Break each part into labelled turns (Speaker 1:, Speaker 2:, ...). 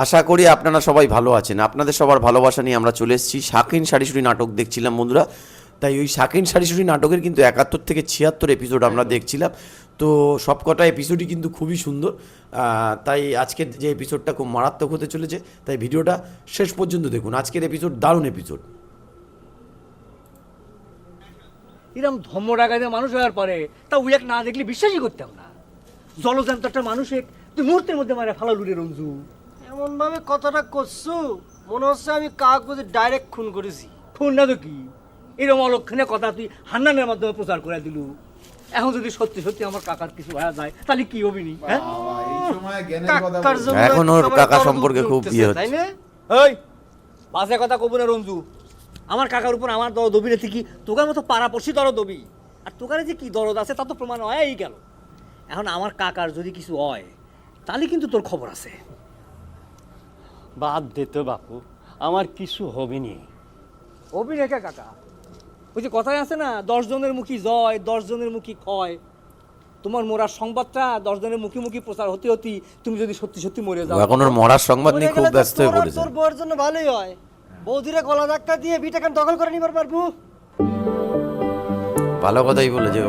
Speaker 1: আশা করি আপনারা সবাই ভালো আছেন। আপনাদের সবার ভালোবাসা নিয়ে আমরা চলে এসেছি। শাকিন শাড়িশুড়ি নাটক দেখছিলাম বন্ধুরা। তাই ওই শাকিন শাড়িশুড়ি নাটকের কিন্তু ৭১ থেকে ৭৬ এপিসোড আমরা দেখছিলাম। তো সবকটা এপিসোডই কিন্তু খুবই সুন্দর। তাই আজকের যে এপিসোডটা খুব মারাত্মক হতে চলেছে, তাই ভিডিওটা শেষ পর্যন্ত দেখুন। আজকের এপিসোড দারুণ এপিসোড।
Speaker 2: এরকম ধর্মরাগাতে মানুষ হওয়ার পরে তা উইয়াক না দেখলে বিশ্বাসই করতাম না। জলজান্ত একটা মানুষে তুই মুহূর্তের মধ্যে মারে ফালালু রে রঞ্জু।
Speaker 3: এমন ভাবে কথাটা করছো মনে হচ্ছে আমি কাগজে ডাইরেক্ট খুন করেছি।
Speaker 2: খুন না তো কি, এরকম অলক্ষণে কথা তুই হান্নানের মাধ্যমে প্রচার করে দিলু। এখন যদি সত্যি সত্যি আমার কাকার কিছু হয়ে যায় তাহলে কি হবি নি? হ্যাঁ,
Speaker 3: কাকার জন্য
Speaker 1: এখন ওর
Speaker 3: একেবারে
Speaker 1: কাকা
Speaker 3: দরদ
Speaker 1: সম্পর্কে খুব
Speaker 3: উঠতেছে,
Speaker 1: ইয়ে হচ্ছে।
Speaker 3: তাই না?
Speaker 2: ওই বাজে কথা কব না রঞ্জু। আমার কাকার উপর আমার দরদ দবি রেখে কি তোকার মতো পাড়াপড়শি দরদ দবি? আর তোকারে যে কি দরদ আছে তা তো প্রমাণ হয়েই গেল। এখন আমার কাকার যদি কিছু হয় তাহলে কিন্তু তোর খবর আছে।
Speaker 4: বাদ দে তো বাপু, আমার কিছু হবে নি।
Speaker 2: অভিনেতা কাকা, ওই যে কথাই আছে না, 10 জনের মুখী জয় 10 জনের মুখী ক্ষয়। তোমার মরার সংবাদটা 10 জনের মুখে মুখে প্রচার হতে হতে তুমি যদি সত্যি সত্যি মরে যাও,
Speaker 1: এখন ওর মরার সংবাদ নিয়ে
Speaker 3: মরে
Speaker 1: খুব
Speaker 3: গেলে তো
Speaker 1: ব্যস্ত হয়ে
Speaker 3: তোর আর
Speaker 1: পড়েছে।
Speaker 3: তোর বউয়ের জন্য ভালোই হয়। বৌদিরে গলা ধাক্কা দিয়ে বিটাকান দখল করে নিবার পারবো।
Speaker 1: ভালো কথাই বলেছে,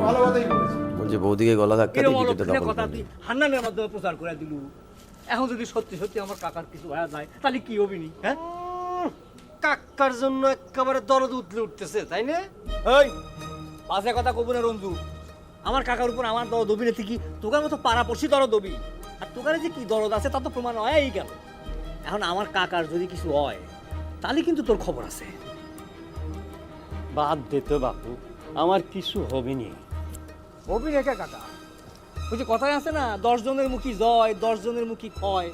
Speaker 1: বলছে বৌদিকে গলা ধাক্কা দিয়ে
Speaker 2: এরকম
Speaker 1: বিকেটে
Speaker 2: অলক্ষণে
Speaker 1: দখল
Speaker 2: কথা
Speaker 1: করে
Speaker 2: তুই
Speaker 1: নিয়েছে।
Speaker 2: হান্নানের মাধ্যমে প্রচার করে দিলু। এখন যদি সত্যি সত্যি আমার কাকার কিছু হয়ে যায় তাহলে কি হবি নি? হ্যাঁ,
Speaker 3: কাকার জন্য একেবারে দরদ উঠতেছে, তাই না?
Speaker 2: ওই বাজে কথা কব না রঞ্জু। আমার কাকার উপর আমার দরদ দবি রেখে কি তোকার মতো পাড়াপড়শি দরদ দবি? আর তোকারে যে কি দরদ আছে তা তো প্রমাণ হয়েই গেল। এখন আমার কাকার যদি কিছু হয় তাহলে কিন্তু তোর খবর আছে।
Speaker 4: বাদ দে তো বাপু, আমার কিছু হবে নি।
Speaker 2: অভিনেতা কাকা, ওই যে কথাই আছে না, 10 জনের মুখী জয় 10 জনের মুখী ক্ষয়।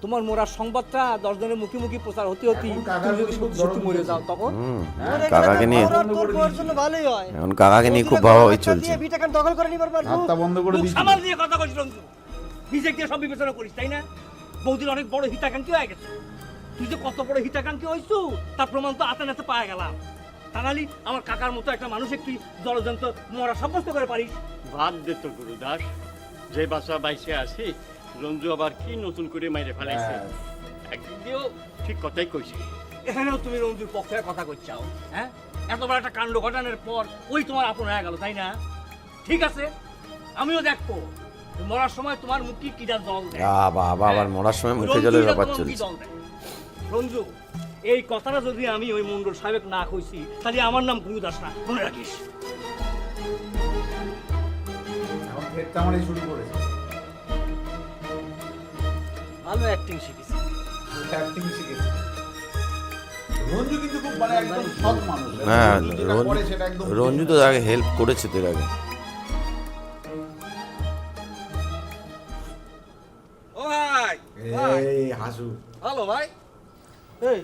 Speaker 2: তোমার মরার সংবাদটা 10 জনের মুখে মুখে প্রচার হতে হতে তুমি যদি সত্যি সত্যি মরে যাও তখন
Speaker 3: মরে গেলে
Speaker 1: কাকাকে
Speaker 3: তো
Speaker 1: নিয়ে
Speaker 3: তোর আর তোর বউয়ের জন্য ভালোই হয়।
Speaker 1: এখন কাকাকে নিয়ে খুব
Speaker 3: বৌদিরে
Speaker 1: ভাবাভাবি
Speaker 3: গলা ধাক্কা
Speaker 1: চলছে।
Speaker 3: দিয়ে বিটাকান দখল করে নিবার পারবো।
Speaker 5: হাতটা বন্ধ করে
Speaker 2: মুখ
Speaker 5: দিচ্ছি।
Speaker 2: সামাল দিয়ে কথা কইছ রঞ্জু। নিজেকে দিয়ে সব বিবেচনা করিস, তাই না? বৌদির অনেক বড় হিতাকাঙ্ক্ষী হয়ে গেছে। তুই যে কত বড় হিতাকাঙ্ক্ষী হইছু তার প্রমাণ তো আতে নাতে পাওয়া গেলাম। তাহলে আমার কাকার মতো একটা মানুষের তুই জলজন্ত মরা সাব্যস্ত করে পারিস?
Speaker 4: বাদ দে তো গুরুদাস, যে বাসা বাইসে আছি রঞ্জু আবার কি নতুন করে মাইরে ফেলাইছে। একদিন দিয়েও ঠিক কথাই কইছে।
Speaker 2: এখানেও তুমি রঞ্জুর পক্ষে কথা কইছাও। হ্যাঁ, এত বড় একটা কাণ্ড ঘটানোর পর ওই তোমার আপন হয়ে গেল, তাই না? ঠিক আছে, আমিও দেখবো মরার সময় তোমার মুখে কি জল দেয়।
Speaker 1: বাবা আবার মরার সময় মুখে
Speaker 2: রঞ্জু
Speaker 1: জলের
Speaker 2: এটা
Speaker 1: ব্যাপার
Speaker 2: তোমার মুখে
Speaker 1: চলছে।
Speaker 2: জল দেয়। রঞ্জু, এই কথাটা যদি আমি ওই মন্ডল সাহেব না কইছি তাহলে আমার নাম গুরুদাস না, মনে রাখিস।
Speaker 5: এখন ফেরতামারি শুরু করেছে।
Speaker 3: ভালো অ্যাক্টিং শিখেছি।
Speaker 5: অ্যাক্টিং শিখেছে। রঞ্জু কিন্তু খুব মানে একদম সৎ মানুষ।
Speaker 1: হ্যাঁ,
Speaker 5: রঞ্জু যেটা করে সেটা একদম
Speaker 1: রঞ্জু তো আগে হেল্প করেছে তোর আগে।
Speaker 6: ও ভাই,
Speaker 5: এই হাসু।
Speaker 6: ভালো ভাই।
Speaker 7: এই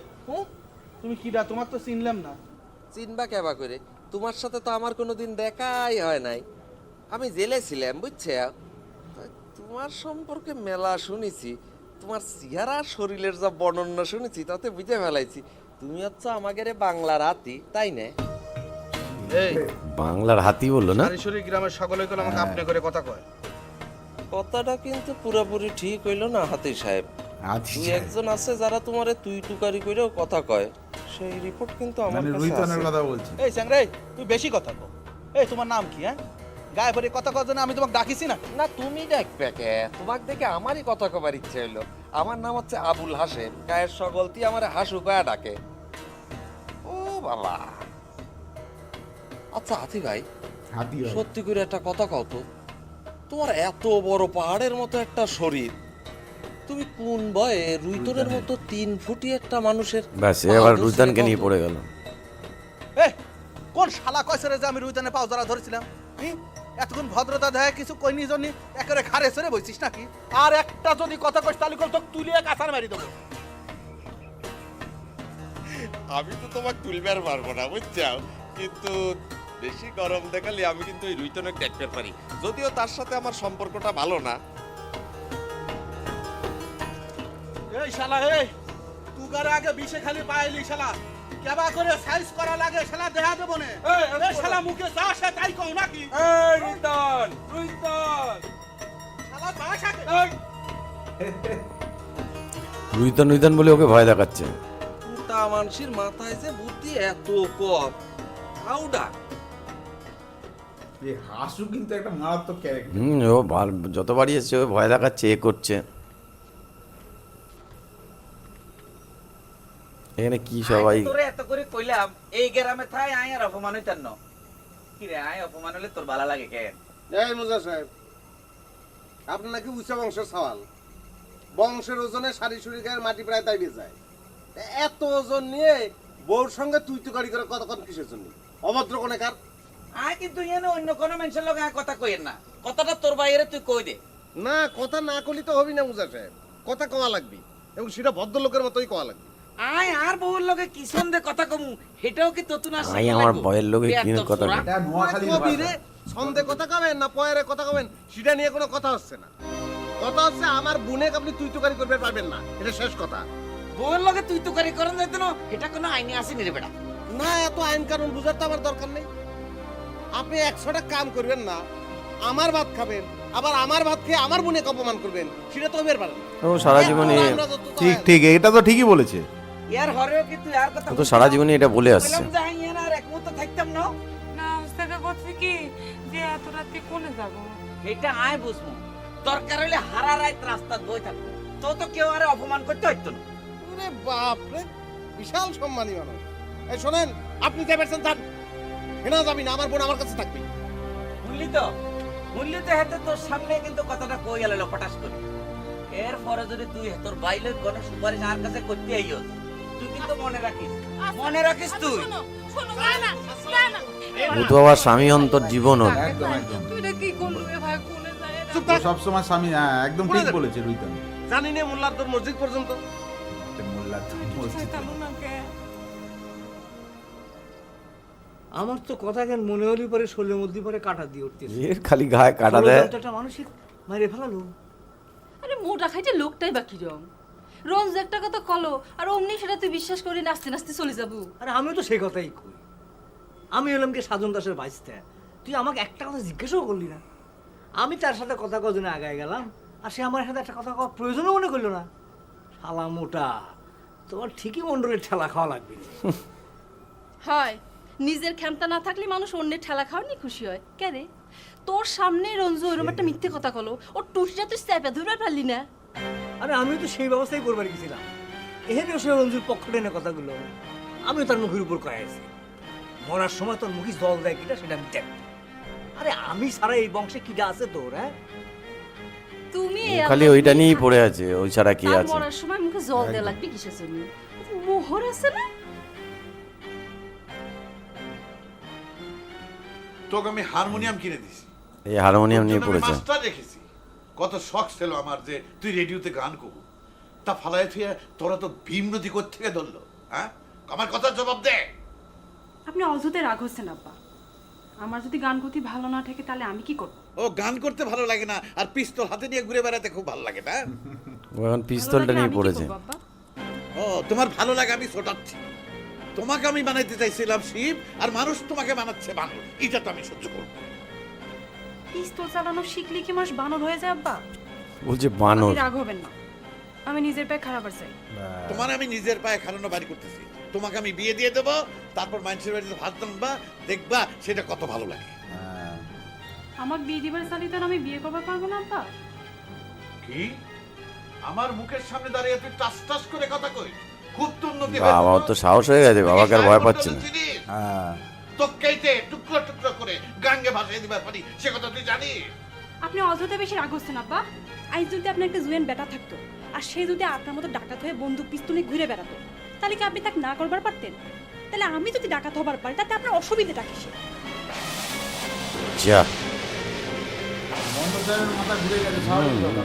Speaker 7: তুমি কিডা? তোমার তো চিনলাম না।
Speaker 6: চিনবা কেবা করে? তোমার সাথে তো আমার কোনোদিন দেখাই হয় নাই। আমি জেলে ছিলাম, বুঝছে? তোমার সম্পর্কে মেলা শুনেছি। তোমার চেহারা শরীরের যা বর্ণনা শুনেছি তাতে বুঝে ফেলাইছি তুমি হচ্ছে আমাদের বাংলার হাতি, তাই না?
Speaker 7: এই
Speaker 1: বাংলার হাতি বললো না?
Speaker 7: সারিসুরি গ্রামের সকলে কল আমাকে আপনি করে কথা কয়।
Speaker 6: কথাটা কিন্তু পুরোপুরি ঠিক হইল না হাতি সাহেব।
Speaker 5: আচ্ছা।
Speaker 6: দুই একজন আছে যারা তোমারে তুই তুকারি করেও কথা কয়, সেই রিপোর্ট কিন্তু আমার
Speaker 5: মানে
Speaker 6: কাছে
Speaker 5: রুইতনের
Speaker 6: আছে।
Speaker 5: কথা বলছি।
Speaker 7: এই স্যাংরে, তুই বেশি কথা কও। এই তোমার নাম কি? হ্যাঁ, গায়ে ভরে কথা কওয়ার জন্য আমি তোমাকে ডাকিছি না।
Speaker 6: না তুমি দেখবে কে? তোমাকে দেখে আমারই কথা কবার ইচ্ছে হইলো। আমার নাম হচ্ছে আবুল হাসেম, গায়ের সকলতি আমার হাসু কয়া ডাকে। ও বাবা। আচ্ছা হাতি ভাই,
Speaker 5: হাতি হয়।
Speaker 6: সত্যি করে একটা কথা কও তো, তোমার এত বড় পাহাড়ের মতো একটা শরীর, তুমি কোন বয়ে রুইতনের মতো 3 ফুটি একটা মানুষের
Speaker 1: ব্যাস
Speaker 6: পা
Speaker 1: এবার
Speaker 6: ধরছিলে
Speaker 1: রুজদানকে নিয়ে
Speaker 6: কত?
Speaker 1: পড়ে গেল।
Speaker 7: এই কোন শালা কইছে রে যে আমি রুইতানে পাও ধরা ধরেছিলাম? এতক্ষণ ভদ্রতা দেয় কিছু কইনি জন্য একেবারে ঘাড়ে সরে বইছিস নাকি? আর একটা যদি কথা কইস তাহলে তোকে তুলিয়ে কাছার মারি দেবো।
Speaker 8: আমি তো তোমাকে তুলবার পারবো না, বুঝছো? কিন্তু বেশি গরম দেখালে আমি কিন্তু ওই রুইতনক দেখতে পারি, যদিও তার সাথে আমার সম্পর্কটা ভালো না।
Speaker 7: এই শালা, এই তুগারে আগে বিষে খালি পাইলি শালা, কেবা করে সাইজ করা লাগে শালা দেখা দেবো না। এই শালা মুখে যা আসে তাই কও নাকি?
Speaker 6: এই রুইতন, রুইতন।
Speaker 7: শালা যা আসে
Speaker 1: রুইতন রুইতন বলে ওকে ভয় দেখাচ্ছে।
Speaker 6: তা মানুষের মাথায় যে বুদ্ধি এত কম, আউডা
Speaker 5: এই হাসু কিন্তু একটা মারাত্মক ক্যারেক্টার।
Speaker 1: ও যতবারই এসছে ও ভয় দেখাচ্ছে, এ করছে। এখানে কি সবাই
Speaker 9: তোরে এত করে কইলাম এই গ্রামে থাই আয় আর অপমান হইতার ন কি রে আয় অপমান হলে তোর ভালো লাগে কেন?
Speaker 3: এই মুজা সাহেব, আপনি নাকি উঁচা বংশের সওয়াল, বংশের ওজনে সারি সুরি গায়ের মাটি প্রায় তাই যায়। এত ওজন নিয়ে বউর সঙ্গে তুই তুকারি করে কতক্ষণ কিসের জন্য? অভদ্র কোনে কার?
Speaker 9: আয় কিন্তু এনে অন্য কোনো মানুষের লগে আয় কথা কইেন না, কথাটা তোর বাইরে তুই কই দে।
Speaker 3: না, কথা না কলি তো হবি না মুজা সাহেব, কথা কওয়া লাগবে এবং সেটা ভদ্রলোকের মতোই কওয়া লাগবে।
Speaker 9: আয় আর বউর লগে কি সন্ধে কথা কমু সেটাও কি তোতুন আসে?
Speaker 1: আই আমার ভয়ের লোকে কি কথা বলে।
Speaker 5: এটা নোয়াখালীর
Speaker 3: কবি
Speaker 5: ভাষা।
Speaker 3: রে, সন্ধে কথা কবেন না পয়েরে কথা কবেন সেটা নিয়ে কোনো কথা হচ্ছে না। কথা হচ্ছে আমার বোনেকে আপনি তুই তুকারি করতে পারবেন না, এটা শেষ কথা।
Speaker 9: বউর লগে তুই তো করি করেন যাইতো না, এটা কোনো আইনে আসে নি রে বেটা।
Speaker 3: না, এত আইন কানুন বুঝার তো আমার দরকার নেই। আপনি 100টা কাম করবেন না, আমার ভাত খাবেন, আবার আমার ভাত খেয়ে আমার বোনেকে অপমান করবেন, সেটা তো হইতে পারে না।
Speaker 1: ও সারা জীবনে
Speaker 5: ঠিক ঠিক, এটা তো ঠিকই বলেছে।
Speaker 9: ইয়ার হরেও কি তুই আর কথা
Speaker 1: ও তো সারা জীবনে এটা বলে আসছে।
Speaker 9: কইলাম যে আইন আর এক মুহূর্ত থাকতাম না।
Speaker 10: না ওস্তাদ করছে কি যে এত রাতে কোনে যাব?
Speaker 9: এটা আয় বুঝবো, দরকার হলে হারা রাত রাস্তা বই থাকবো, তো কেউ আর অপমান করতে হইতো না।
Speaker 3: আরে বাপ রে, বিশাল সম্মানী মানুষ। এই শোনেন, আপনি যে পারছেন যান, হেনা যাবি না, আমার বোন আমার কাছে থাকবে।
Speaker 9: শুনলি তো হেতে তোর সামনে কিন্তু কথাটা কই গেল পটাশ করে। এরপরে যদি তুই তোর বাইলে কোনো সুপারিশ আর কাছে করতে আইস, তুই কিন্তু মনে রাখিস তুই।
Speaker 10: শোনো শোনো, না না না না
Speaker 1: বুধ বাবার স্বামী অন্তর জীবন ওর।
Speaker 5: একদম একদম।
Speaker 10: তুই এটা কি করলি রে ভাই? কোনে যায় না?
Speaker 3: চুপ
Speaker 5: ও
Speaker 3: থাক,
Speaker 5: সবসময় স্বামী, হ্যাঁ একদম ঠিক বলেছে রুইতন।
Speaker 3: জানি না মোল্লার তোর মসজিদ পর্যন্ত।
Speaker 5: মোল্লা তো মসজিদ।
Speaker 10: শয়তানো না কে?
Speaker 2: আমার তো কথা কেন মনে হলি পরে শরীরের মধ্যে পরে কাটা দিয়ে উঠতেছে।
Speaker 1: এর খালি গায়ে কাটা দেয়।
Speaker 2: একটা মানুষের মাইরে ফেলালো।
Speaker 10: আরে মোটা খাইতে লোকটাই বাকি রং রোজ একটা কথা কলো আর অমনি সেটা তুই বিশ্বাস করে নাচতে নাচতে চলে যাবো।
Speaker 2: আরে আমিও তো সেই কথাই কই। আমি হলাম কি সাজন দাসের ভাইস্তা, তুই আমাকে একটা কথা জিজ্ঞাসাও করলি না। আমি তার সাথে কথা কদিন আগায় গেলাম আর সে আমার সাথে একটা কথা কওয়ার প্রয়োজনও মনে করলো না। শালা মোটা, তোমার ঠিকই মন্ডলের ঠেলা খাওয়া লাগবে।
Speaker 10: হয় নিজের ক্ষমতা না থাকলে মানুষ অন্যের ঠেলা খাওয়ার নি খুশি হয় কেন রে? তোর সামনে রঞ্জু ওরকম একটা মিথ্যে কথা কলো, ওর টুসিটা তুই স্যাপে ধরে পারলি না?
Speaker 2: আরে আমিও তো সেই ব্যবস্থাই করবার গেছিলাম। এখানে সে রঞ্জুর পক্ষ টেনে কথাগুলো আমিও তার মুখের উপর কয়েছি। মরার সময় তোর মুখে জল দেয় কিনা সেটা আমি দেখব। আরে আমি সারা এই বংশে কিটা আছে তোর? হ্যাঁ,
Speaker 10: তুমি
Speaker 1: খালি ওইটা নিয়েই পড়ে আছে, ওই ছাড়া কি আছে?
Speaker 10: মরার সময় মুখে জল দেয়া লাগবে কিসের জন্য? মোহর আছে না?
Speaker 5: তোকে আমি হারমোনিয়াম কিনে দিছি,
Speaker 1: এই হারমোনিয়াম নিয়ে পড়েছে।
Speaker 5: মাস্টার রেখেছি। কত শখ ছিল আমার যে তুই রেডিওতে গান করবো, তা ফালায় থুয়ে তোরা তো ভীম নদী থেকে ধরলো। হ্যাঁ, আমার কথার জবাব দে।
Speaker 11: আপনি অযথা রাগ হচ্ছেন আব্বা। আমার যদি গান করতে ভালো না থাকে তাহলে আমি কি করব?
Speaker 5: ও গান করতে ভালো লাগে না, আর পিস্তল হাতে নিয়ে ঘুরে বেড়াতে খুব ভালো লাগে না?
Speaker 1: ও এখন পিস্তলটা নিয়ে পড়েছে।
Speaker 5: ও তোমার ভালো লাগে আমি ছোটাচ্ছি। তোমাকে আমি বানাইতে চাইছিলাম শিব, আর মানুষ তোমাকে বানাচ্ছে বানর। এটা তো আমি সহ্য করবো না।
Speaker 11: পিস্তল চালানো শিখলে কি মানুষ বানর হয়ে যায় আব্বা?
Speaker 1: বলছে বানর।
Speaker 11: আপনি রাগ হবেন না, আমি নিজের পায়ে খারাপ চাই।
Speaker 5: তোমার আমি নিজের পায়ে খারানো বাড়ি করতেছি। তোমাকে আমি বিয়ে দিয়ে দেবো, তারপর মানুষের বাড়িতে ভাত রান্নবা, দেখবা সেটা কত ভালো লাগে।
Speaker 11: আমার বিয়ে দিবার চালিয়ে তো আমি বিয়ে করতে পারবো না আব্বা।
Speaker 5: কি আমার মুখের সামনে দাঁড়িয়ে তুই টাস টাস করে কথা কই? খুব তো উন্নতি
Speaker 1: বাবা তো সাহস হয়ে গেছে, বাবাকে আর ভয় পাচ্ছে না।
Speaker 5: তোকেইতে টুকরো টুকরো করে গাঙ্গে ভাসিয়ে দিবার পারি, সে কথা তুই জানিস?
Speaker 11: আপনি অযথা বেশি রাগ হচ্ছেন আব্বা। আজ যদি আপনার একটা জুয়েন বেটা থাকতো আর সে যদি আপনার মতো ডাকাত হয়ে বন্দুক পিস্তলে ঘুরে বেড়াতো, তাহলে কি আপনি তাকে না করবার পারতেন? তাহলে আমি যদি ডাকাত হবার পারি তাতে আপনার অসুবিধাটা কিসে?
Speaker 1: যা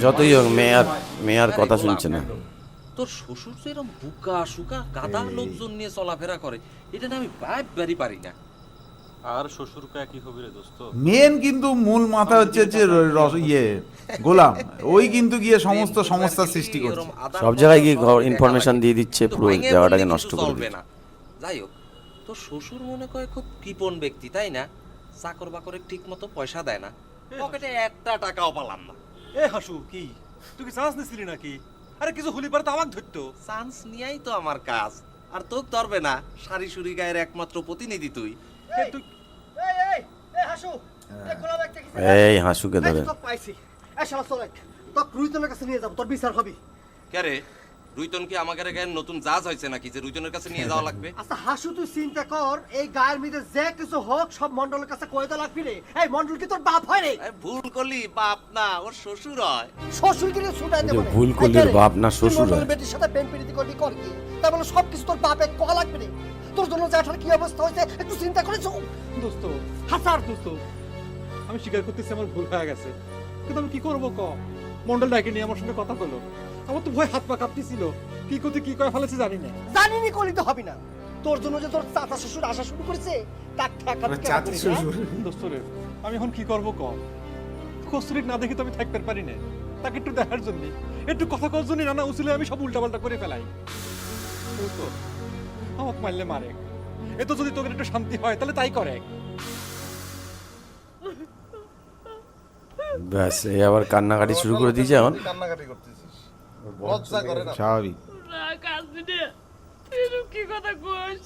Speaker 1: যতই হোক মেয়ার কথা শুনছে না।
Speaker 6: তোর শ্বশুর যে এরকম বুকা সুকা গাদা লোকজন নিয়ে চলাফেরা করে, এটা না আমি ভাববারই পারি না।
Speaker 12: আর শ্বশুর কা কি হবে রে দোস্ত?
Speaker 5: মেন কিন্তু মূল মাথা হচ্ছে যে গোলাম, ওই কিন্তু গিয়ে সমস্ত সমস্যার সৃষ্টি করছে।
Speaker 1: সব জায়গায় গিয়ে ইনফরমেশন দিয়ে দিচ্ছে, পুরো জায়গাটাকে নষ্ট করে
Speaker 6: চলবে
Speaker 1: দিচ্ছে।
Speaker 6: না। যাই হোক, তোর শ্বশুর মনে করে খুব কৃপণ ব্যক্তি, তাই না? চাকর বাকরে ঠিক মতো পয়সা দেয় না, পকেটে একটা টাকাও পালাম না।
Speaker 12: এ হাসু, কি তুই কি চান্স নিছিলি নাকি?
Speaker 7: আরে কিছু হলি পারে তো আমাকে ধরতো।
Speaker 6: চান্স নিয়েই তো আমার কাজ, আর তোকে ধরবে না? সারি সুরি গায়ের একমাত্র প্রতিনিধি তুই।
Speaker 7: তুই
Speaker 3: এই হাসু এই গোলা ব্যাগটা কি
Speaker 1: এই হাসুকে ধরে
Speaker 3: তো পাইছি এই শালা চলে তো রুইতনের কাছে নিয়ে যাব তোর বিচার হবে।
Speaker 6: কে রে, রুইতন কি আমাদের গায়ের নতুন জাজ হয়েছে নাকি যে রুইতনের কাছে নিয়ে যাওয়া লাগবে?
Speaker 3: আচ্ছা হাসু তুই চিন্তা কর এই গায়ের মধ্যে যে কিছু হোক সব মন্ডলের কাছে কয়ে তো লাগবি রে। এই মন্ডল কি তোর বাপ হয় রে?
Speaker 6: আরে ভুল করলি, বাপ না, ওর শ্বশুর হয়।
Speaker 3: শ্বশুর দিলে ছুটাই দেব
Speaker 1: যে ভুল করলে ওর বাপ না শ্বশুর হয়।
Speaker 3: বেটির সাথে প্রেম প্রীতি করবি কর কি তার মানে সব কিছু তোর বাপে কয়া লাগবে রে। তোর জন্য জ্যাঠার কি অবস্থা হয়েছে একটু চিন্তা করেছো?
Speaker 7: দোস্ত,
Speaker 3: হাসার দোস্ত
Speaker 7: আমি স্বীকার করতেছি আমার ভুল হয়ে গেছে, কিন্তু আমি কি করবো ক? মন্ডল ডাকে নিয়ে আমার সঙ্গে কথা বলো, আমার তো ভয় হাত পা কাঁপতেছিল, কি করতে কি করে ফেলেছে জানি না।
Speaker 3: জানিনি করলি তো হবে না। তোর জন্য যে তোর চাচা শ্বশুর আসা শুরু করেছে তাক ঠেকা
Speaker 7: দোস্ত রে, আমি এখন কি করবো ক? কস্তুরিক না দেখি তো আমি থাকতে পারি না, তাকে একটু দেখার জন্য, একটু কথা কওয়ার জন্য নানা উচিলে আমি সব উল্টাপাল্টা করে ফেলাই। দোস্ত, আমাকে মারলে মারে, এ তো যদি তোকে একটু শান্তি হয় তাহলে তাই করে।
Speaker 1: ব্যাস এই আবার কান্নাকাটি শুরু করে দিয়েছে এখন।
Speaker 3: কান্নাকাটি করতেছিস, লজ্জা করে না?
Speaker 1: স্বাভাবিক।
Speaker 10: না কাঁদবি না, তুই এরকম কি কথা কস?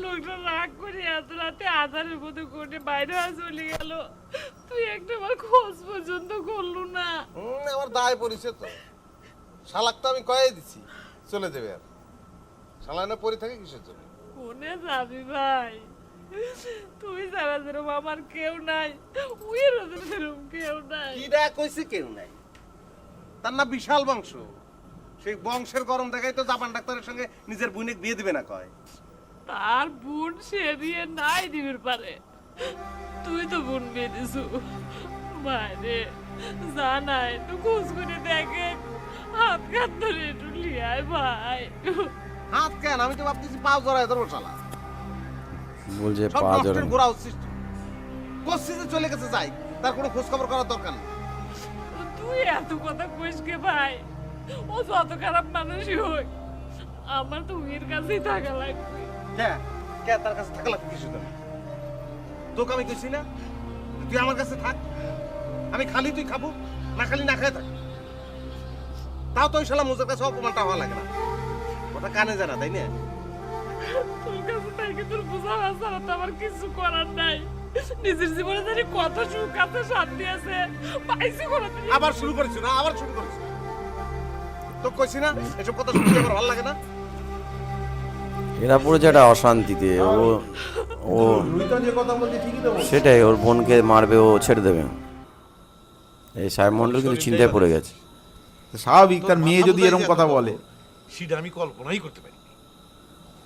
Speaker 10: লোকটা রাগ করে এত রাতে আধারের মতো করে বাইরে চলে গেল, তুই একটা বার খোঁজ পর্যন্ত করলু না।
Speaker 3: আমার দায় পড়েছে তো, শালাক তো আমি কয়ে দিছি চলে যাবে। আর শালানে পড়ে থাকে কিসের জন্য?
Speaker 10: কোনে যাবি ভাই? তুই ছাড়া যেরকম আমার কেউ নাই, উইরও যেরকম কেউ নাই।
Speaker 3: কি ডাক কইছে কেউ নাই? তার না বিশাল বংশ, সেই বংশের গরম দেখাই তো জাপান ডাক্তারের সঙ্গে নিজের বোনের বিয়ে দিবে না কয়।
Speaker 10: তার বোন সে বিয়ে নাই দিবির পারে, তুই তো বোন বিয়ে দিছু। ভাই রে জানাই তো খোঁজ করে দেখে, হাত কাত ধরে একটু লিয়ায় ভাই।
Speaker 3: হাত কেন? আমি তো ভাবতেছি পাও জড়ায় ধরবো শালা।
Speaker 1: বলছে
Speaker 3: সব
Speaker 1: পা
Speaker 3: নষ্টের
Speaker 1: জড়ানো।
Speaker 3: গোড়া উচ্ছিষ্ট কষ্টিতে চলে গেছে, যাই তার কোনো খোঁজ খবর করার দরকার নেই।
Speaker 10: তুই এত কথা কইস কে ভাই? ও যত খারাপ মানুষই হোক, আমার তো উইয়ের কাছেই থাকা লাগবে।
Speaker 3: কে কে তার কাছে থাকা লাগবে কিছু জন্য? তোকে আমি কইছি না তুই আমার কাছে থাক, আমি খালি তুই খাবো, না খালি না খাই থাক। তাও তো ওই শালা মুজের কাছে অপমানটা হওয়া লাগে না, ওটা কানে জানা, তাই না?
Speaker 10: তোর কাছে থেকে তোর বোঝা ছাড়া তো আমার কিছু করার নাই। নিজের জীবনে জানি কত সুখ আছে, শান্তি আছে, পাইছি কোনোদিন।
Speaker 3: আবার শুরু করেছি না, আবার শুরু করেছি। তো কইছি না এসব কথা শুনতে আমার ভালো লাগে না।
Speaker 1: এরা পড়েছে একটা অশান্তিতে। ও
Speaker 3: যে কথা বলছে ঠিকই তো।
Speaker 1: সেটাই, ওর বোনকে মারবে, ও ছেড়ে দেবে। এই সাহেব মন্ডল কিন্তু চিন্তায় পড়ে গেছে।
Speaker 5: স্বাভাবিক, তার মেয়ে যদি এরকম কথা বলে সেটা আমি কল্পনাই করতে পারি।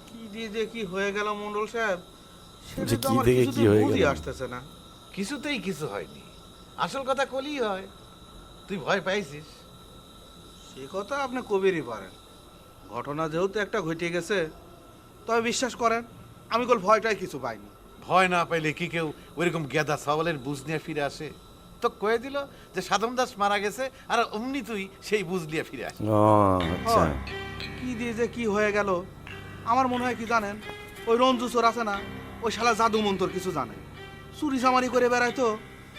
Speaker 7: কি দিয়ে যে কি হয়ে গেল মন্ডল সাহেব,
Speaker 1: যে কি থেকে কি হয়ে গেল
Speaker 7: আসতেছে না।
Speaker 5: কিছুতেই কিছু হয়নি, আসল কথা কলি হয়। তুই ভয় পাইছিস?
Speaker 7: সে কথা আপনি কবিরই পারেন, ঘটনা যেহেতু একটা ঘটে গেছে, তবে বিশ্বাস করেন আমি কল ভয়টাই কিছু পাইনি।
Speaker 5: ভয় না পাইলে কি কেউ ওইরকম গেদা সওয়ালের বুঝ নিয়ে ফিরে আসে? তো কয়ে দিল যে সাধন দাস মারা গেছে, আর অমনি তুই সেই বুঝ নিয়ে ফিরে আসে।
Speaker 1: ও আচ্ছা।
Speaker 7: হয়। কি দিয়ে যে কি হয়ে গেল, আমার মনে হয় কি জানেন, ওই রঞ্জু চোর আছে না, ওই শালা জাদু মন্তর কিছু জানে, চুরি চামারি করে বেড়াইতো,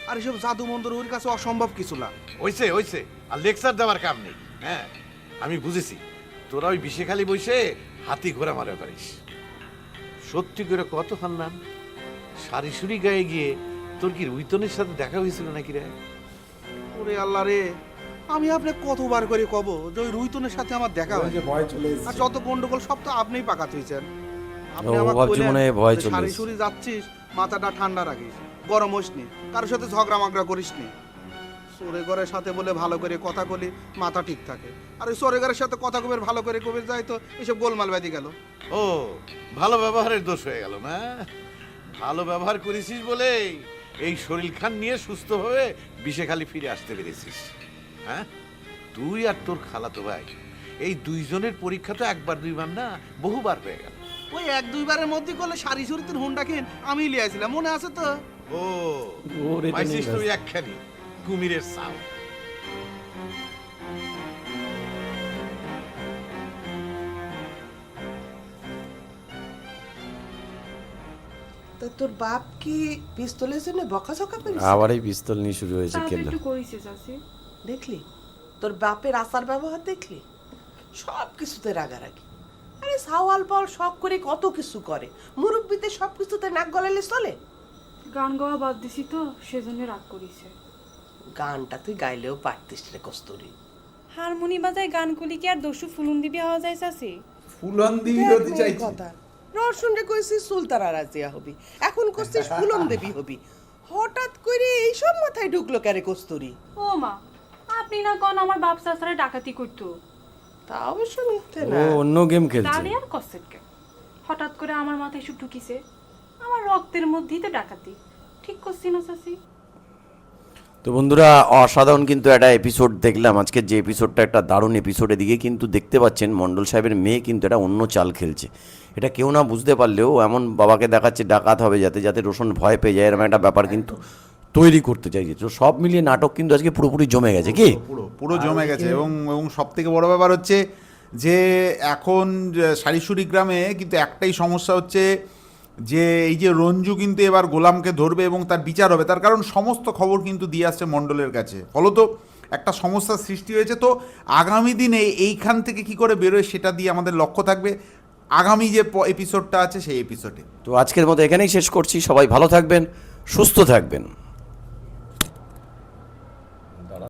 Speaker 7: আর এসব জাদু মন্তর ওর কাছে অসম্ভব কিছু না।
Speaker 5: ওইছে ওইছে, আর লেকচার দেওয়ার কাম নেই। হ্যাঁ আমি বুঝেছি, তোরা ওই বিষে খালি বসে হাতি ঘোরা মারা পারিস। সত্যি করে কত হান্নান, সারি সুরি গায়ে গিয়ে তোর কি রুইতনের সাথে দেখা হয়েছিল নাকি রে?
Speaker 7: ওরে আল্লাহ রে, আমি আপনি কতবার করে কব যে ওই রুইতনের সাথে আমার দেখা হয়, আর যত গন্ডগোল সব তো আপনিই পাকাত হয়েছেন। আপনি
Speaker 1: ও
Speaker 7: আমাকে
Speaker 1: ভাবছি
Speaker 7: বললেন
Speaker 1: মনে হয় ভয়
Speaker 7: যে
Speaker 1: চলে
Speaker 7: সারি
Speaker 1: এসেছে।
Speaker 7: সুরি যাচ্ছিস, মাথাটা ঠান্ডা রাখিস, গরম হোস নি, কারোর সাথে ঝগড়া মাগড়া করিস নি। চোরে ঘরের সাথে বলে ভালো করে কথা বলি, মাথা ঠিক থাকে, আর ওই চোরে ঘরের সাথে কথা কবের ভালো করে কবে যায় তো এসব গোলমাল বেঁধে গেল।
Speaker 5: ও ভালো ব্যবহারের দোষ হয়ে গেল না? ভালো ব্যবহার করেছিস বলে এই শরীর খান নিয়ে সুস্থ হয়ে বিষে খালি ফিরে আসতে পেরেছিস। হ্যাঁ তুই আর তোর খালাতো ভাই এই দুইজনের পরীক্ষা তো একবার দুইবার না বহুবার হয়ে গেল।
Speaker 7: ওই এক দুইবারের মধ্যে করলে সারি সুরিতের হুন্ডা খেন আমি লিয়াছিলাম, মনে আছে তো?
Speaker 5: ও পাইছিস তুই একখানি কুমিরের সাউ।
Speaker 13: তা তোর বাপ কি পিস্তলের জন্য বকাঝকা করেছে?
Speaker 1: আবার এই পিস্তল নিয়ে শুরু হয়েছে কেন?
Speaker 11: কইছে চাচি।
Speaker 13: দেখলি তোর বাপের আচার ব্যবহার দেখলি সব কিছুতে রাগারাগি। আরে সাওয়াল বল শখ করে কত কিছু করে, মুরব্বিতে সব কিছুতে নাক গলালে চলে?
Speaker 11: গান গাওয়া বাদ দিছি তো সেজন্য রাগ করিছে।
Speaker 13: গানটা তুই গাইলেও পারতিস রে কস্তুরি।
Speaker 11: হারমোনি বাজায় গান কলি কি আর দস্যু ফুলুন দিবি হওয়া যায় চাচি?
Speaker 7: ফুলন দিবি
Speaker 13: দেখ
Speaker 7: হতে
Speaker 13: মেয়ে
Speaker 7: চাইছি।
Speaker 13: কথা, রসুন রে কইছিস সুলতারা রাজিয়া হবি, এখন করছিস ফুলন দেবী হবি। হঠাৎ করে এইসব মাথায় ঢুকলো ক্যারে কস্তুরি?
Speaker 11: ও মা, আপনি না কোন আমার বাপ চাচারে ডাকাতি করতো?
Speaker 13: তা অবশ্য মিথ্যে
Speaker 1: ও
Speaker 13: না।
Speaker 1: অন্য গেম খেলছে।
Speaker 11: তাহলে আর কষ্টের কে? হঠাৎ করে আমার মাথায় এসব ঢুকিছে। আমার রক্তের মধ্যেই তো ডাকাতি। ঠিক করছি না চাচি?
Speaker 1: তো বন্ধুরা, অসাধারণ কিন্তু একটা এপিসোড দেখলাম আজকে। যে এপিসোডটা একটা দারুণ এপিসোড। এদিকে কিন্তু দেখতে পাচ্ছেন মণ্ডল সাহেবের মেয়ে কিন্তু এটা অন্য চাল খেলছে। এটা কেউ না বুঝতে পারলেও এমন বাবাকে দেখাচ্ছে ডাকাত হবে যাতে যাতে রোশন ভয় পেয়ে যায়, এরকম একটা ব্যাপার কিন্তু তৈরি করতে চাইছে। তো সব মিলিয়ে নাটক কিন্তু আজকে পুরোপুরি জমে গেছে। কি
Speaker 7: পুরো জমে গেছে। এবং সব থেকে বড় ব্যাপার হচ্ছে যে এখন সারিসুরি গ্রামে কিন্তু একটাই সমস্যা হচ্ছে যে এই যে রঞ্জু কিন্তু এবার গোলামকে ধরবে এবং তার বিচার হবে। তার কারণ সমস্ত খবর কিন্তু দিয়ে আসছে মণ্ডলের কাছে, ফলত একটা সমস্যার সৃষ্টি হয়েছে। তো আগামী দিনে এইখান থেকে কি করে বেরোয় সেটা দিয়ে আমাদের লক্ষ্য থাকবে আগামী যে এপিসোডটা আছে সেই এপিসোডে।
Speaker 1: তো আজকের মতো এখানেই শেষ করছি। সবাই ভালো থাকবেন, সুস্থ থাকবেন।